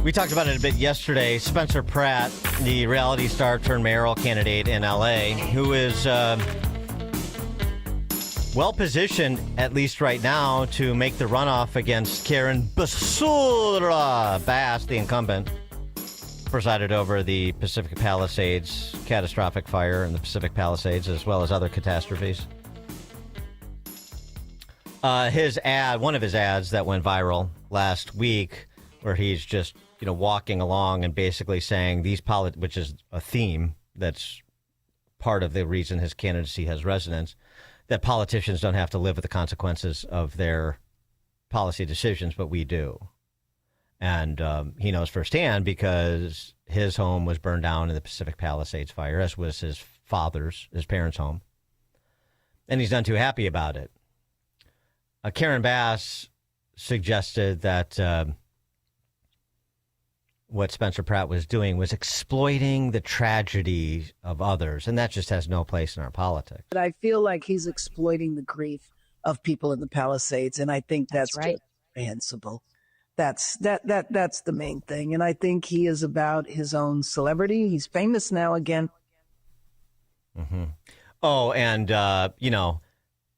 We talked about it a bit yesterday. Spencer Pratt, the reality star turned mayoral candidate in L.A., who is well-positioned, at least right now, to make the runoff against Karen Bass, the incumbent, presided over the Pacific Palisades catastrophic fire in the Pacific Palisades, as well as other catastrophes. His ad, one of his ads that went viral last week, where he's just walking along and basically saying which is a theme that's part of the reason his candidacy has resonance, that politicians don't have to live with the consequences of their policy decisions, but we do. And he knows firsthand because his home was burned down in the Pacific Palisades fire, as was his parents' home. And he's none too happy about it. Karen Bass suggested that what Spencer Pratt was doing was exploiting the tragedy of others, and that just has no place in our politics. But I feel like he's exploiting the grief of people in the Palisades, and I think that's right. Reprehensible. That's the main thing, and I think he is about his own celebrity. He's famous now again. Mm-hmm. Oh, and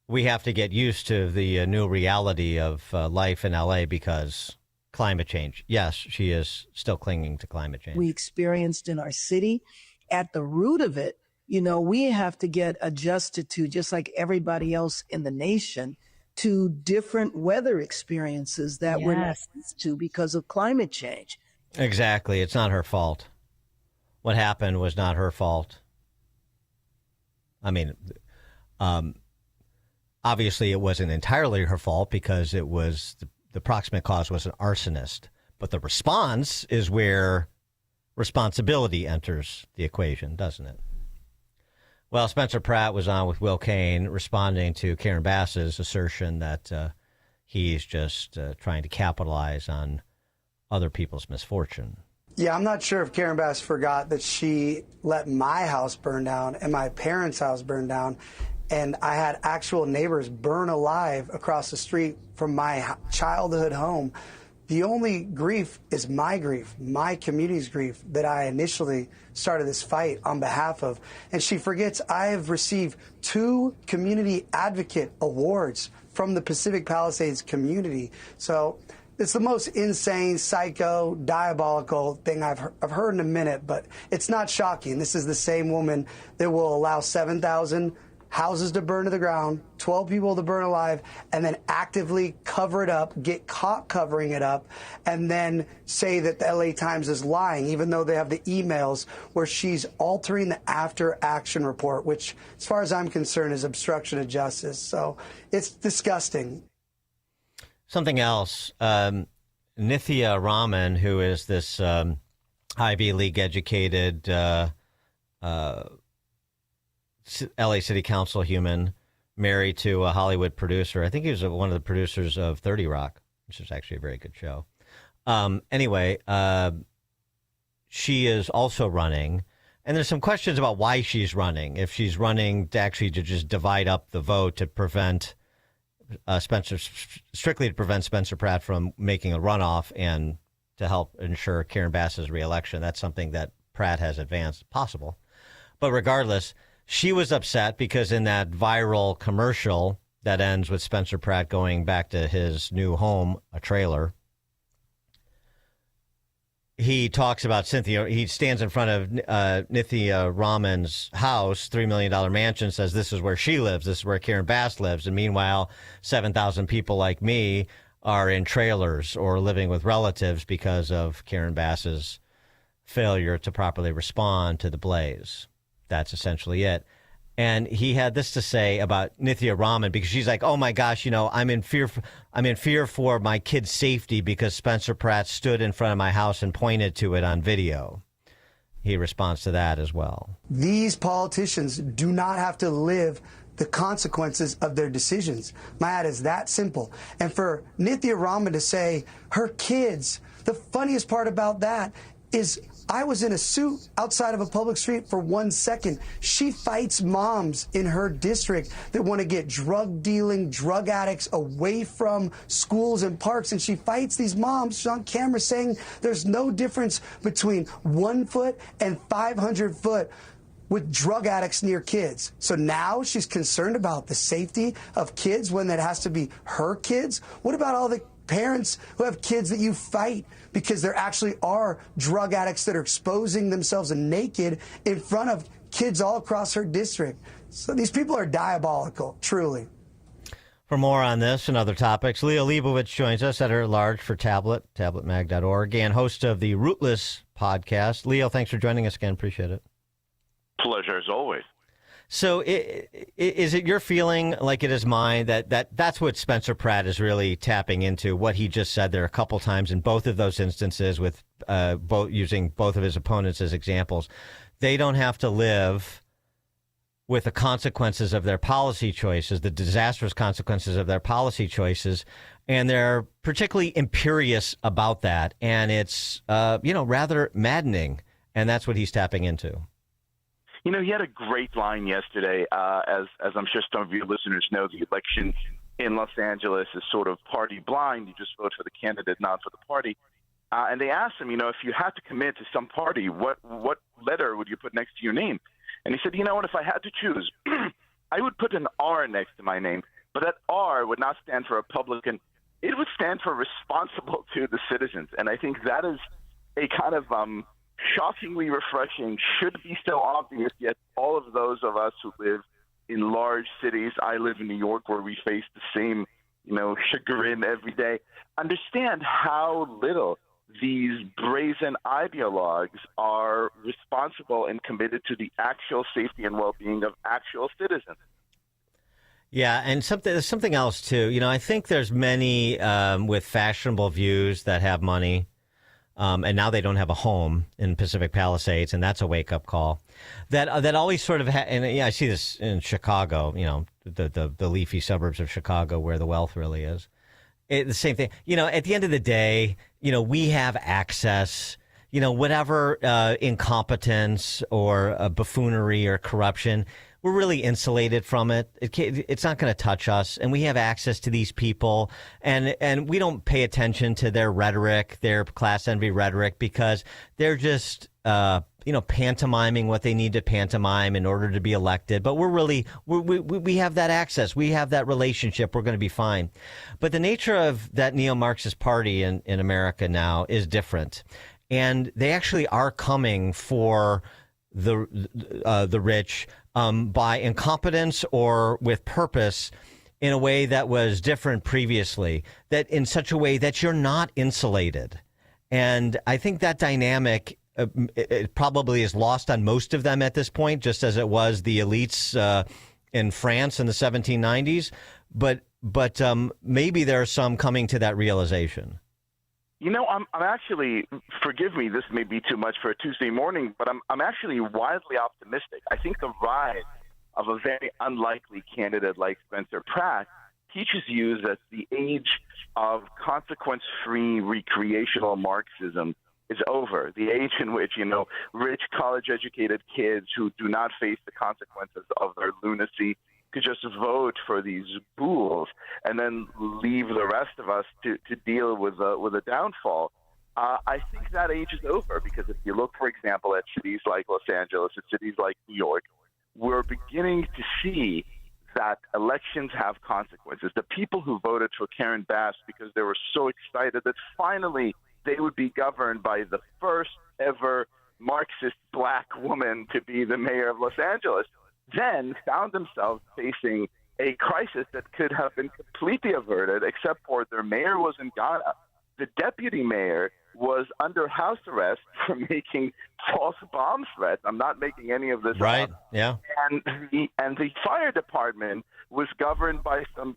we have to get used to the new reality of life in L.A. because climate change. Yes, she is still clinging to climate change. We experienced in our city, at the root of it, we have to get adjusted to, just like everybody else in the nation, to different weather experiences that we're not used to because of climate change. Exactly. It's not her fault. What happened was not her fault. I mean, obviously it wasn't entirely her fault because it was the proximate cause was an arsonist, but the response is where responsibility enters the equation, doesn't it? Well, Spencer Pratt was on with Will Cain responding to Karen Bass's assertion that he's just trying to capitalize on other people's misfortune. Yeah, I'm not sure if Karen Bass forgot that she let my house burn down and my parents' house burn down. And I had actual neighbors burn alive across the street from my childhood home. The only grief is my grief, my community's grief, that I initially started this fight on behalf of. And she forgets I have received 2 community advocate awards from the Pacific Palisades community. So it's the most insane, psycho, diabolical thing I've heard in a minute, but it's not shocking. This is the same woman that will allow 7,000 houses to burn to the ground, 12 people to burn alive, and then actively cover it up, get caught covering it up, and then say that the LA Times is lying, even though they have the emails where she's altering the after action report, which, as far as I'm concerned, is obstruction of justice. So it's disgusting. Something else, Nithya Raman, who is this Ivy League educated LA City Council human, married to a Hollywood producer. I think he was one of the producers of 30 Rock, which is actually a very good show. Anyway, she is also running, and there's some questions about why she's running. If she's running to just divide up the vote to prevent strictly to prevent Spencer Pratt from making a runoff and to help ensure Karen Bass's reelection. That's something that Pratt has advanced, possible. But regardless, she was upset because in that viral commercial that ends with Spencer Pratt going back to his new home, a trailer, he talks about Cynthia. He stands in front of Nithya Raman's house, $3 million mansion, says this is where she lives. This is where Karen Bass lives. And meanwhile, 7,000 people like me are in trailers or living with relatives because of Karen Bass's failure to properly respond to the blaze. That's essentially it. And he had this to say about Nithya Raman, because she's like, oh my gosh, I'm in fear for my kid's safety because Spencer Pratt stood in front of my house and pointed to it on video. He responds to that as well. These politicians do not have to live the consequences of their decisions. My ad is that simple. And for Nithya Raman to say her kids, the funniest part about that is I was in a suit outside of a public street for 1 second. She fights moms in her district that want to get drug dealing, drug addicts away from schools and parks. And she fights these moms. She's on camera saying there's no difference between 1 foot and 500 foot with drug addicts near kids. So now she's concerned about the safety of kids when that has to be her kids. What about all the parents who have kids that you fight because there actually are drug addicts that are exposing themselves naked in front of kids all across her district? So these people are diabolical, truly. For more on this and other topics, Liel Leibovitz joins us, editor-at-large for Tablet, tabletmag.org, and host of the Rootless podcast. Liel, thanks for joining us again. Appreciate it. Pleasure as always. So is it your feeling, like it is mine, that's what Spencer Pratt is really tapping into, what he just said there a couple times in both of those instances, with using both of his opponents as examples? They don't have to live with the consequences of their policy choices, the disastrous consequences of their policy choices, and they're particularly imperious about that. And it's rather maddening, and that's what he's tapping into. You know, he had a great line yesterday. As I'm sure some of your listeners know, the election in Los Angeles is sort of party blind. You just vote for the candidate, not for the party. And they asked him, if you had to commit to some party, what letter would you put next to your name? And he said, you know what, if I had to choose, I would put an R next to my name. But that R would not stand for Republican. It would stand for responsible to the citizens. And I think that is a kind of shockingly refreshing, should be so obvious, yet all of those of us who live in large cities, I live in New York, where we face the same, chagrin every day, understand how little these brazen ideologues are responsible and committed to the actual safety and well-being of actual citizens. Yeah, and there's something else, too. I think there's many with fashionable views that have money, and now they don't have a home in Pacific Palisades, and that's a wake-up call. That always sort of I see this in Chicago, the leafy suburbs of Chicago where the wealth really is. The same thing. At the end of the day, we have access, whatever incompetence or buffoonery or corruption, we're really insulated from it. It's not going to touch us, and we have access to these people, and we don't pay attention to their rhetoric, their class envy rhetoric, because they're just pantomiming what they need to pantomime in order to be elected. But we have that access, we have that relationship. We're going to be fine. But the nature of that neo-Marxist party in America now is different, and they actually are coming for the rich by incompetence or with purpose, in a way that was different previously, that in such a way that you're not insulated. And I think that dynamic it probably is lost on most of them at this point, just as it was the elites in France in the 1790s. But maybe there are some coming to that realization. I'm actually, forgive me, this may be too much for a Tuesday morning, but I'm actually wildly optimistic. I think the rise of a very unlikely candidate like Spencer Pratt teaches you that the age of consequence-free recreational Marxism is over. The age in which, rich college-educated kids who do not face the consequences of their lunacy could just vote for these fools and then leave the rest of us to deal with a downfall. I think that age is over, because if you look, for example, at cities like Los Angeles and cities like New York, we're beginning to see that elections have consequences. The people who voted for Karen Bass because they were so excited that finally they would be governed by the first ever Marxist black woman to be the mayor of Los Angeles, then found themselves facing a crisis that could have been completely averted, except for their mayor was in Ghana. The deputy mayor was under house arrest for making false bomb threats. I'm not making any of this right up. Yeah. And the fire department was governed by some,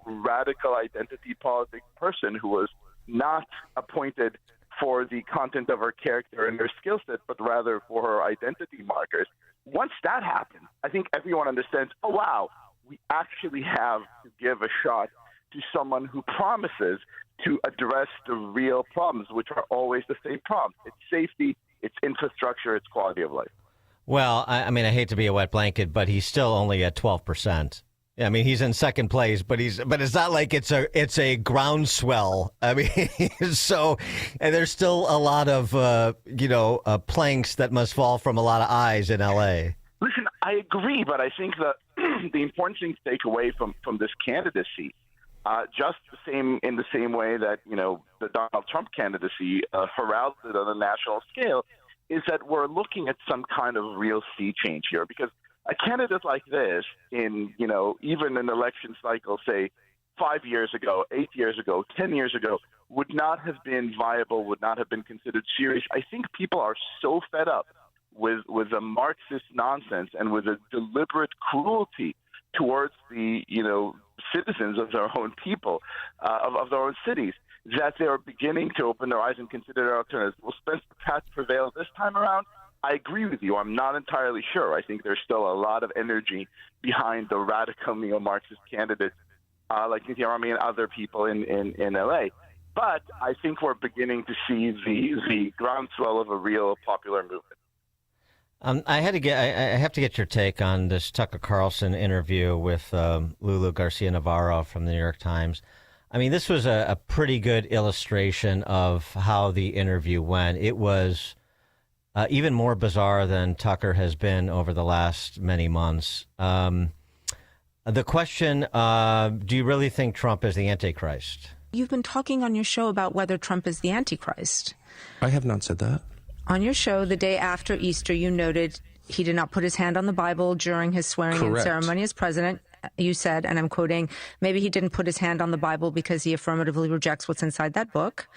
radical identity politics person who was not appointed for the content of her character and her skill set, but rather for her identity markers. Once that happens, I think everyone understands, oh, wow, we actually have to give a shot to someone who promises to address the real problems, which are always the same problems. It's safety, it's infrastructure, it's quality of life. Well, I mean, I hate to be a wet blanket, but he's still only at 12%. I mean, he's in second place, but it's not like it's a groundswell. I mean, so, and there's still a lot of planks that must fall from a lot of eyes in L.A. Listen, I agree, but I think that the important thing to take away from this candidacy, just in the same way that the Donald Trump candidacy heralded on a national scale, is that we're looking at some kind of real sea change here, because a candidate like this in, even an election cycle, say 5 years ago, 8 years ago, 10 years ago, would not have been viable, would not have been considered serious. I think people are so fed up with the Marxist nonsense and with a deliberate cruelty towards the, citizens of their own people, of their own cities, that they're beginning to open their eyes and consider their alternatives. Will Spencer Pratt prevail this time around? I agree with you. I'm not entirely sure. I think there's still a lot of energy behind the radical neo-Marxist candidates like Nithi Arami and other people in L.A. But I think we're beginning to see the groundswell of a real popular movement. I have to get your take on this Tucker Carlson interview with Lulu Garcia-Navarro from the New York Times. I mean, this was a pretty good illustration of how the interview went. It was even more bizarre than Tucker has been over the last many months. The question, do you really think Trump is the Antichrist? You've been talking on your show about whether Trump is the Antichrist. I have not said that. On your show, the day after Easter, you noted he did not put his hand on the Bible during his swearing-in ceremony as president. You said, and I'm quoting, maybe he didn't put his hand on the Bible because he affirmatively rejects what's inside that book.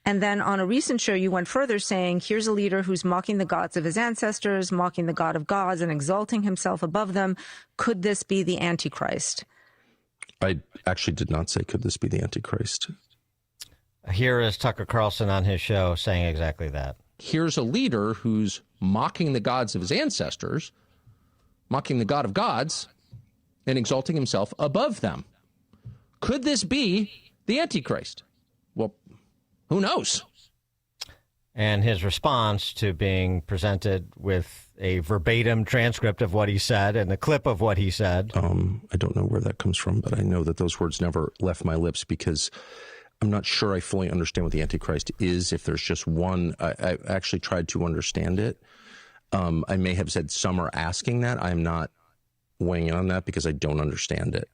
And then on a recent show, you went further saying, here's a leader who's mocking the gods of his ancestors, mocking the God of gods, and exalting himself above them. Could this be the Antichrist? I actually did not say, could this be the Antichrist? Here is Tucker Carlson on his show saying exactly that. Here's a leader who's mocking the gods of his ancestors, mocking the God of gods, and exalting himself above them. Could this be the Antichrist? Well, who knows? And his response to being presented with a verbatim transcript of what he said and a clip of what he said. I don't know where that comes from, but I know that those words never left my lips because I'm not sure I fully understand what the Antichrist is. If there's just one, I actually tried to understand it. I may have said some are asking that. I'm not weighing in on that because I don't understand it.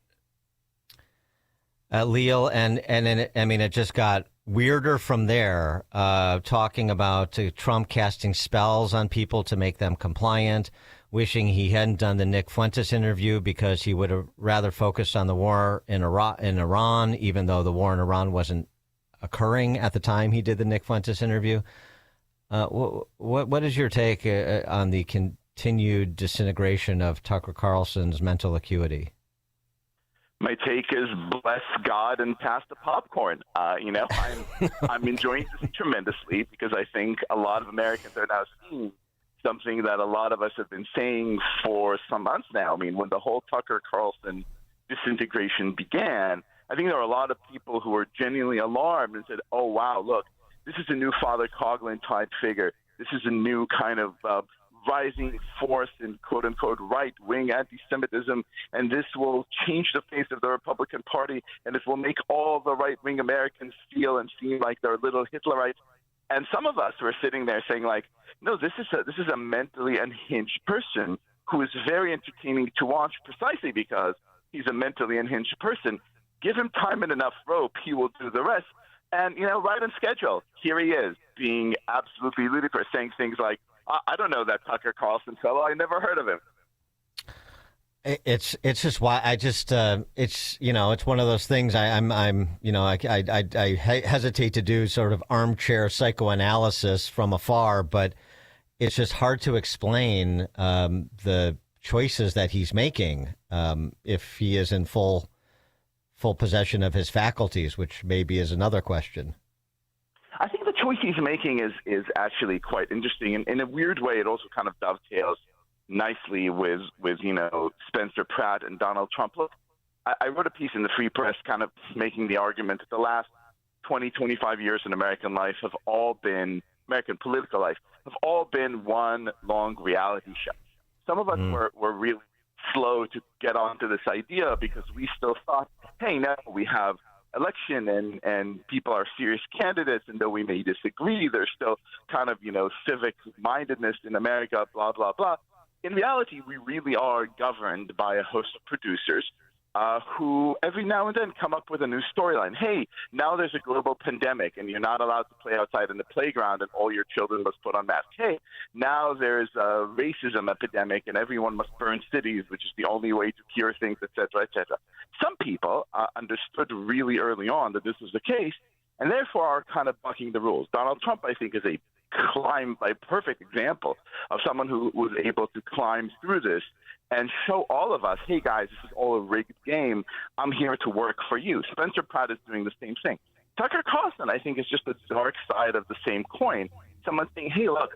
Liel, and then, I mean, it just got weirder from there, talking about Trump casting spells on people to make them compliant, wishing he hadn't done the Nick Fuentes interview because he would have rather focused on the war in Iran, even though the war in Iran wasn't occurring at the time he did the Nick Fuentes interview. What is your take on the continued disintegration of Tucker Carlson's mental acuity? My take is bless God and pass the popcorn. I'm enjoying this tremendously because I think a lot of Americans are now seeing something that a lot of us have been saying for some months now. I mean, when the whole Tucker Carlson disintegration began, I think there were a lot of people who were genuinely alarmed and said, oh, wow, look, this is a new Father Coughlin type figure. This is a new kind of rising force in quote-unquote right-wing anti-Semitism, and this will change the face of the Republican Party, and it will make all the right-wing Americans feel and seem like they're little Hitlerites. And some of us were sitting there saying, like, no, this is a mentally unhinged person who is very entertaining to watch precisely because he's a mentally unhinged person. Give him time and enough rope, he will do the rest. And, right on schedule, here he is, being absolutely ludicrous, saying things like, I don't know that Tucker Carlson fellow. I never heard of him. It's just why it's one of those things I hesitate to do sort of armchair psychoanalysis from afar, but it's just hard to explain the choices that he's making if he is in full possession of his faculties, which maybe is another question. I think the choice he's making is actually quite interesting. And in a weird way, it also kind of dovetails nicely with Spencer Pratt and Donald Trump. Look, I wrote a piece in the Free Press kind of making the argument that the last 20, 25 years in American life have all been, American political life, have all been one long reality show. Some of us were really slow to get onto this idea because we still thought, hey, now we have election and people are serious candidates, and though we may disagree, there's still kind of, civic mindedness in America, blah, blah, blah. In reality, we really are governed by a host of producers who every now and then come up with a new storyline. Hey, now there's a global pandemic and you're not allowed to play outside in the playground and all your children must put on masks. Hey, now there's a racism epidemic and everyone must burn cities, which is the only way to cure things, et cetera, et cetera. Some people understood really early on that this was the case and therefore are kind of bucking the rules. Donald Trump, I think, is a perfect example of someone who was able to climb through this and show all of us, hey, guys, this is all a rigged game. I'm here to work for you. Spencer Pratt is doing the same thing. Tucker Carlson, I think, is just the dark side of the same coin. Someone saying, hey, look,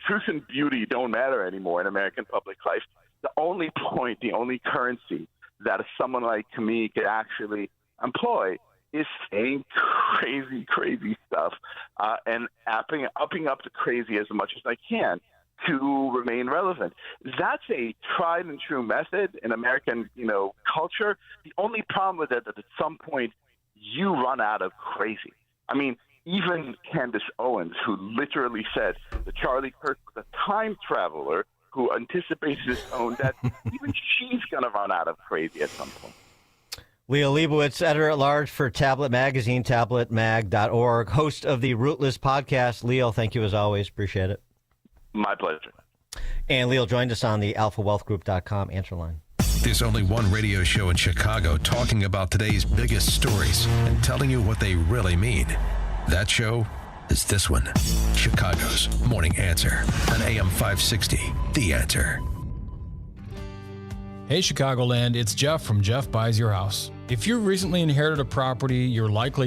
truth and beauty don't matter anymore in American public life. The only point, the only currency that someone like me could actually employ is saying crazy stuff and upping up the crazy as much as I can to remain relevant. That's a tried and true method in American, culture. The only problem with it is that at some point you run out of crazy. I mean, even Candace Owens, who literally said that Charlie Kirk was a time traveler who anticipates his own death, even she's going to run out of crazy at some point. Liel Leibovitz, editor-at-large for Tablet Magazine, tabletmag.org, host of the Rootless podcast. Liel, thank you as always. Appreciate it. My pleasure. And Liel joined us on the alphawealthgroup.com answer line. There's only one radio show in Chicago talking about today's biggest stories and telling you what they really mean. That show is this one, Chicago's Morning Answer on AM 560, The Answer. Hey, Chicagoland, it's Jeff from Jeff Buys Your House. If you recently inherited a property, you're likely